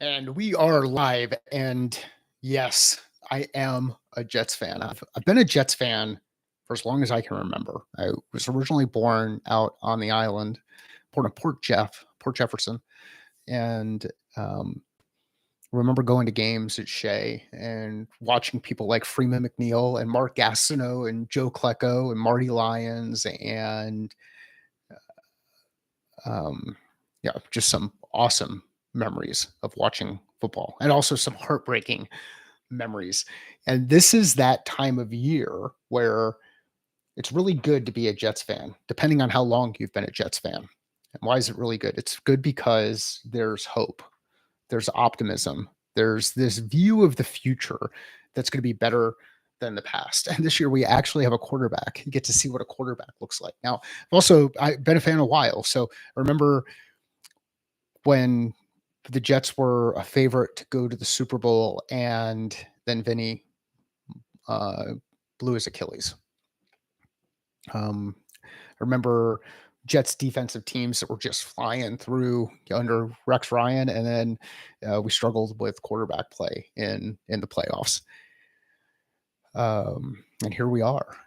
And we are live. And yes, I am a Jets fan. I've been a Jets fan for as long as I can remember. I was originally born out on the island, born in Port Jefferson, and um, remember going to games at Shea and watching people like Freeman McNeil and Mark Gastineau and Joe Klecko and Marty Lyons and um, yeah, just some awesome memories of watching football and also some heartbreaking memories. And this is that time of year where it's really good to be a Jets fan, depending on how long you've been a Jets fan. And why is it really good? It's good because there's hope, there's optimism, there's this view of the future that's going to be better than the past. And this year we actually have a quarterback. You get to see what a quarterback looks like. Now, I've been a fan a while. So I remember when the Jets were a favorite to go to the Super Bowl and then Vinny uh, blew his Achilles. I remember Jets defensive teams that were just flying through under Rex Ryan, and then we struggled with quarterback play in the playoffs. And here we are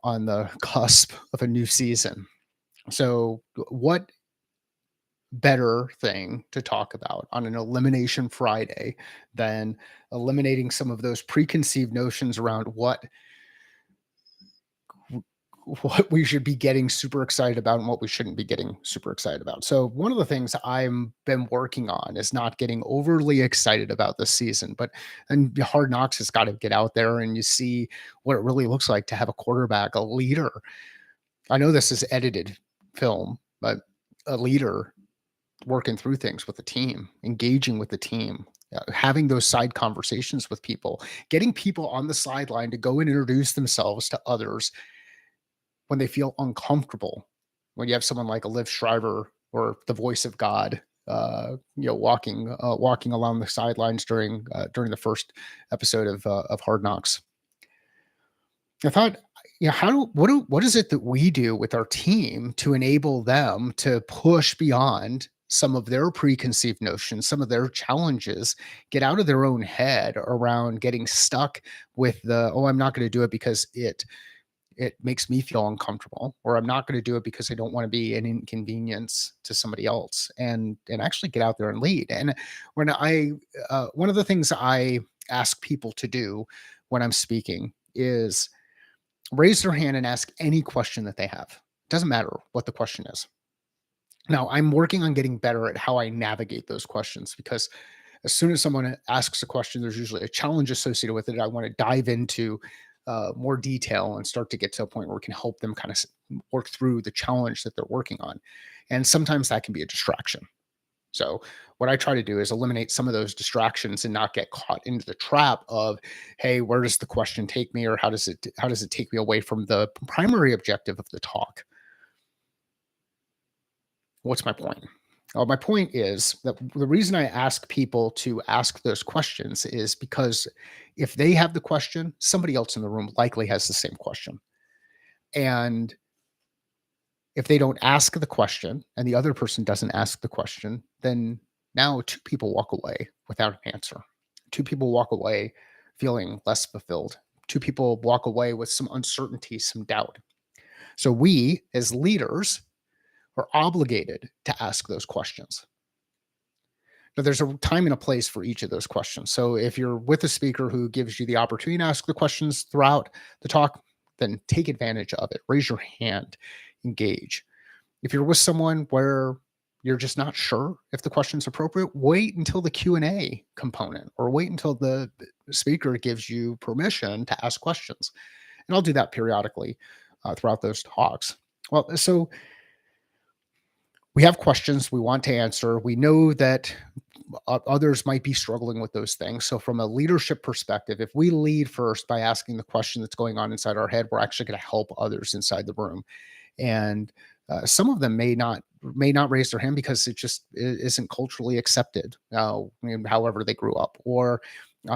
on the cusp of a new season. So, what better thing to talk about on an Elimination Friday than eliminating some of those preconceived notions around what we should be getting super excited about and what we shouldn't be getting super excited about. So one of the things I'm been working on is not getting overly excited about this season, but and Hard Knocks has got to get out there and you see what it really looks like to have a quarterback, a leader. I know this is edited film, but a leader working through things with the team, engaging with the team, having those side conversations with people, getting people on the sideline to go and introduce themselves to others when they feel uncomfortable. When you have someone like a Liv Schreiber or the voice of God, walking along the sidelines during the first episode of Hard Knocks. I thought, what is it that we do with our team to enable them to push beyond some of their preconceived notions, some of their challenges, get out of their own head around getting stuck with I'm not going to do it because it makes me feel uncomfortable, or I'm not going to do it because I don't want to be an inconvenience to somebody else, and actually get out there and lead. And when one of the things I ask people to do when I'm speaking is raise their hand and ask any question that they have. Doesn't matter what the question is. Now, I'm working on getting better at how I navigate those questions, because as soon as someone asks a question, there's usually a challenge associated with it. I want to dive into more detail and start to get to a point where we can help them kind of work through the challenge that they're working on. And sometimes that can be a distraction. So what I try to do is eliminate some of those distractions and not get caught into the trap of, hey, where does the question take me, or how does it take me away from the primary objective of the talk? What's my point? My point is that the reason I ask people to ask those questions is because if they have the question, somebody else in the room likely has the same question. And if they don't ask the question and the other person doesn't ask the question, then now two people walk away without an answer. Two people walk away feeling less fulfilled. Two people walk away with some uncertainty, some doubt. So we, as leaders, are obligated to ask those questions. Now, there's a time and a place for each of those questions. So if you're with a speaker who gives you the opportunity to ask the questions throughout the talk, then take advantage of it. Raise your hand, engage. If you're with someone where you're just not sure if the question's appropriate, wait until the Q&A component, or wait until the speaker gives you permission to ask questions. And I'll do that periodically throughout those talks. Well, so we have questions we want to answer. We know that others might be struggling with those things. So from a leadership perspective, if we lead first by asking the question that's going on inside our head, we're actually going to help others inside the room. And some of them may not raise their hand because it just isn't culturally accepted, however they grew up, or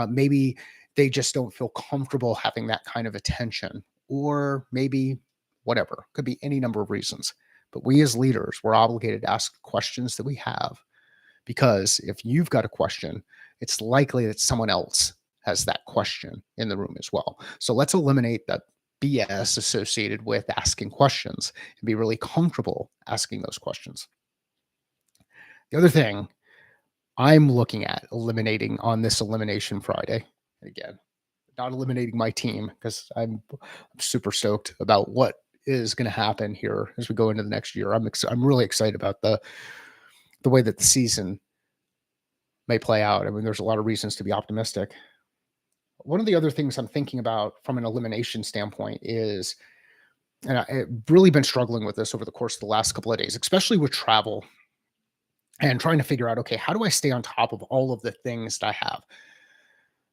maybe they just don't feel comfortable having that kind of attention, or maybe whatever. Could be any number of reasons. But we as leaders, we're obligated to ask questions that we have because if you've got a question, it's likely that someone else has that question in the room as well. So let's eliminate the BS associated with asking questions and be really comfortable asking those questions. The other thing I'm looking at eliminating on this Elimination Friday, again, not eliminating my team because I'm super stoked about what is going to happen here as we go into the next year. I'm really excited about the way that the season may play out. I mean, there's a lot of reasons to be optimistic. One of the other things I'm thinking about from an elimination standpoint is, and I've really been struggling with this over the course of the last couple of days, especially with travel and trying to figure out, okay, how do I stay on top of all of the things that I have?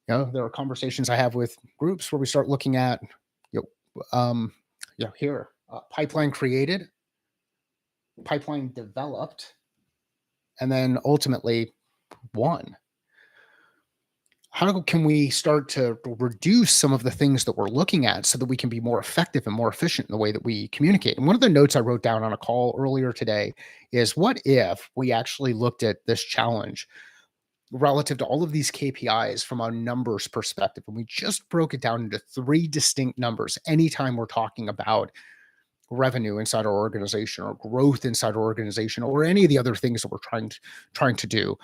There are conversations I have with groups where we start looking at, you here, pipeline created, pipeline developed, and then ultimately won. How can we start to reduce some of the things that we're looking at so that we can be more effective and more efficient in the way that we communicate? And one of the notes I wrote down on a call earlier today is, what if we actually looked at this challenge relative to all of these KPIs from a numbers perspective, and we just broke it down into three distinct numbers anytime we're talking about revenue inside our organization or growth inside our organization or any of the other things that we're trying to do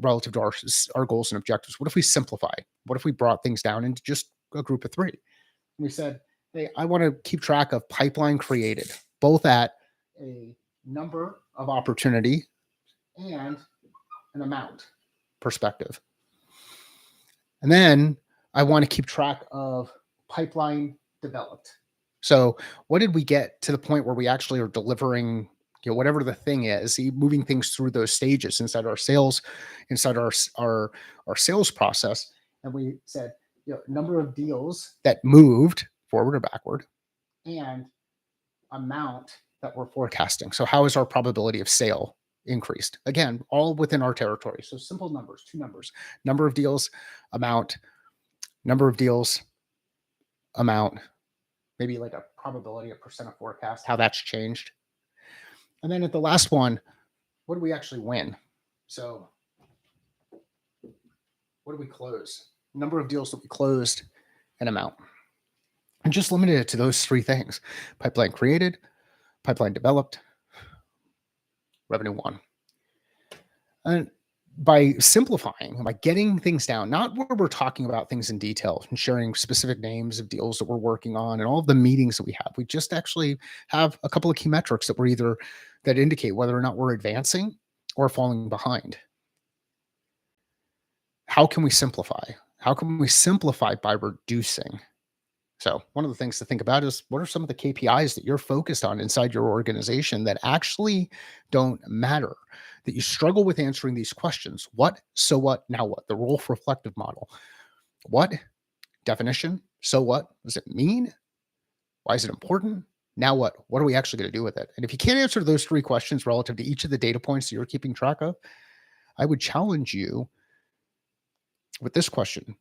relative to our goals and objectives. What if we simplify? What if we brought things down into just a group of three? And we said, hey, I want to keep track of pipeline created, both at a number of opportunity and an amount perspective. And then I want to keep track of pipeline developed. So what did we get to the point where we actually are delivering, whatever the thing is, moving things through those stages inside our sales, inside our sales process. And we said, number of deals that moved forward or backward and amount that we're forecasting. So how is our probability of sale increased? Again, all within our territory. So simple numbers, two numbers, number of deals, amount, number of deals, amount, maybe like a probability, a percent of forecast, how that's changed. And then at the last one, what do we actually win? So what do we close? Number of deals that we closed and amount. And just limited it to those three things: pipeline created, pipeline developed, revenue won. And by simplifying, by getting things down, not where we're talking about things in detail and sharing specific names of deals that we're working on and all of the meetings that we have, we just actually have a couple of key metrics that indicate whether or not we're advancing or falling behind. How can we simplify? How can we simplify by reducing? So one of the things to think about is, what are some of the KPIs that you're focused on inside your organization that actually don't matter, that you struggle with answering these questions? What, so what, now what? The role reflective model. What? Definition. So what? Does it mean? Why is it important? Now what? What are we actually going to do with it? And if you can't answer those three questions relative to each of the data points that you're keeping track of, I would challenge you with this question: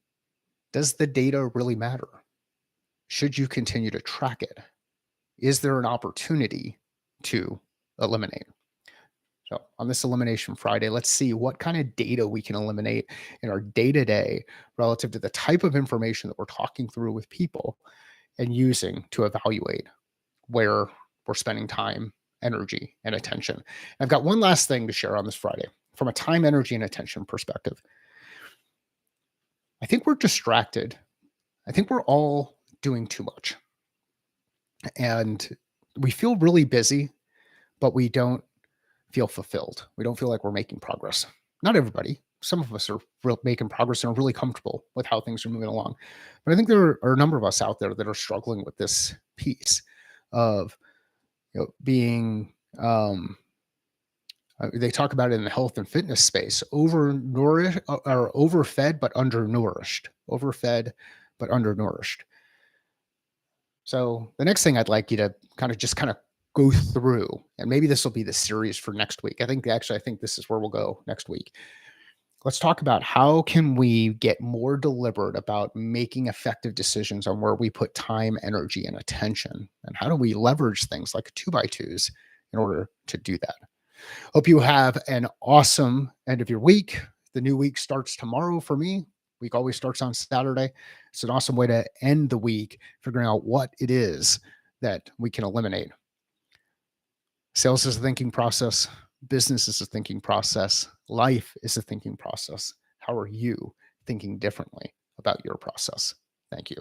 does the data really matter? Should you continue to track it? Is there an opportunity to eliminate? So on this Elimination Friday, let's see what kind of data we can eliminate in our day-to-day relative to the type of information that we're talking through with people and using to evaluate where we're spending time, energy, and attention. I've got one last thing to share on this Friday from a time, energy, and attention perspective. I think we're distracted. I think we're all doing too much. And we feel really busy, but we don't feel fulfilled. We don't feel like we're making progress. Not everybody. Some of us are making progress and are really comfortable with how things are moving along. But I think there are a number of us out there that are struggling with this piece of being, they talk about it in the health and fitness space, overnourished or overfed, but undernourished, overfed, but undernourished. So the next thing I'd like you to kind of go through, and maybe this will be the series for next week. I think this is where we'll go next week. Let's talk about how can we get more deliberate about making effective decisions on where we put time, energy, and attention, and how do we leverage things like 2x2s in order to do that. Hope you have an awesome end of your week. The new week starts tomorrow for me. Week always starts on Saturday. It's an awesome way to end the week, figuring out what it is that we can eliminate. Sales is a thinking process. Business is a thinking process. Life is a thinking process. How are you thinking differently about your process? Thank you.